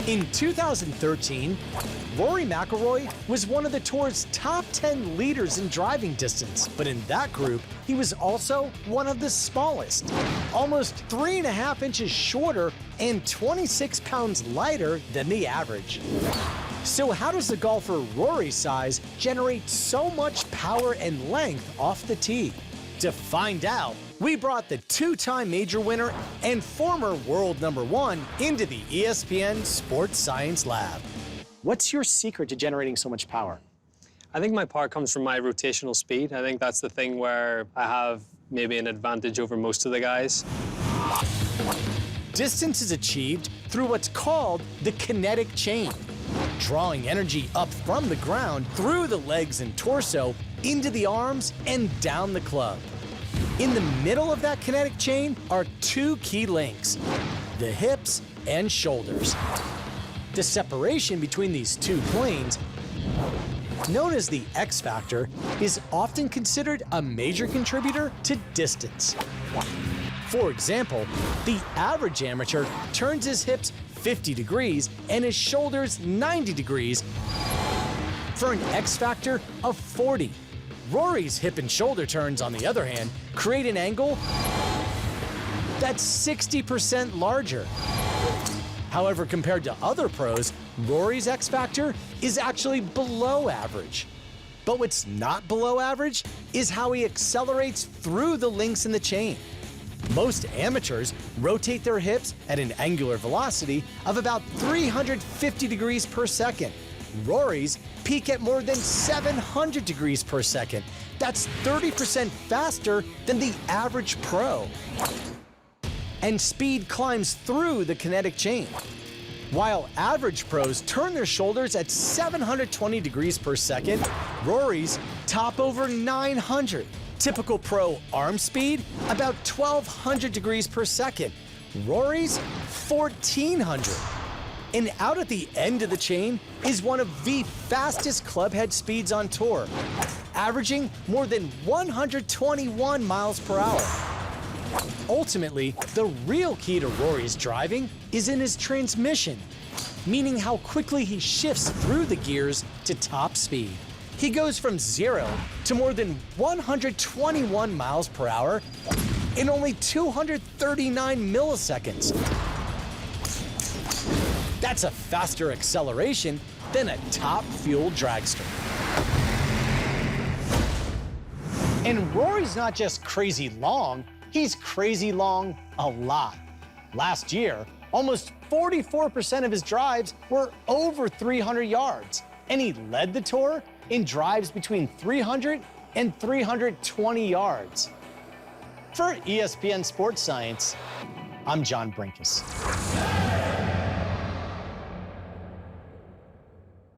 In 2013, Rory McIlroy was one of the tour's top 10 leaders in driving distance, but in that group, he was also one of the smallest, almost 3.5 inches shorter and 26 pounds lighter than the average. So how does the golfer Rory's size generate so much power and length off the tee? To find out, we brought the two-time major winner and former world #1 into the ESPN Sports Science Lab. What's your secret to generating so much power? I think my power comes from my rotational speed. I think that's the thing where I have maybe an advantage over most of the guys. Distance is achieved through what's called the kinetic chain, drawing energy up from the ground through the legs and torso into the arms and down the club. In the middle of that kinetic chain are two key links, the hips and shoulders. The separation between these two planes, known as the X factor, is often considered a major contributor to distance. For example, the average amateur turns his hips 50 degrees and his shoulders 90 degrees for an X factor of 40. Rory's hip and shoulder turns, on the other hand, create an angle that's 60% larger. However, compared to other pros, Rory's X factor is actually below average. But what's not below average is how he accelerates through the links in the chain. Most amateurs rotate their hips at an angular velocity of about 350 degrees per second. Rory's peak at more than 700 degrees per second. That's 30% faster than the average pro. And speed climbs through the kinetic chain. While average pros turn their shoulders at 720 degrees per second, Rory's top over 900. Typical pro arm speed, about 1,200 degrees per second. Rory's 1,400. And out at the end of the chain is one of the fastest clubhead speeds on tour, averaging more than 121 miles per hour. Ultimately, the real key to Rory's driving is in his transmission, meaning how quickly he shifts through the gears to top speed. He goes from 0 to more than 121 miles per hour in only 239 milliseconds. That's a faster acceleration than a top-fueled dragster. And Rory's not just crazy long, he's crazy long a lot. Last year, almost 44% of his drives were over 300 yards, and he led the tour in drives between 300 and 320 yards. For ESPN Sports Science, I'm John Brinkus.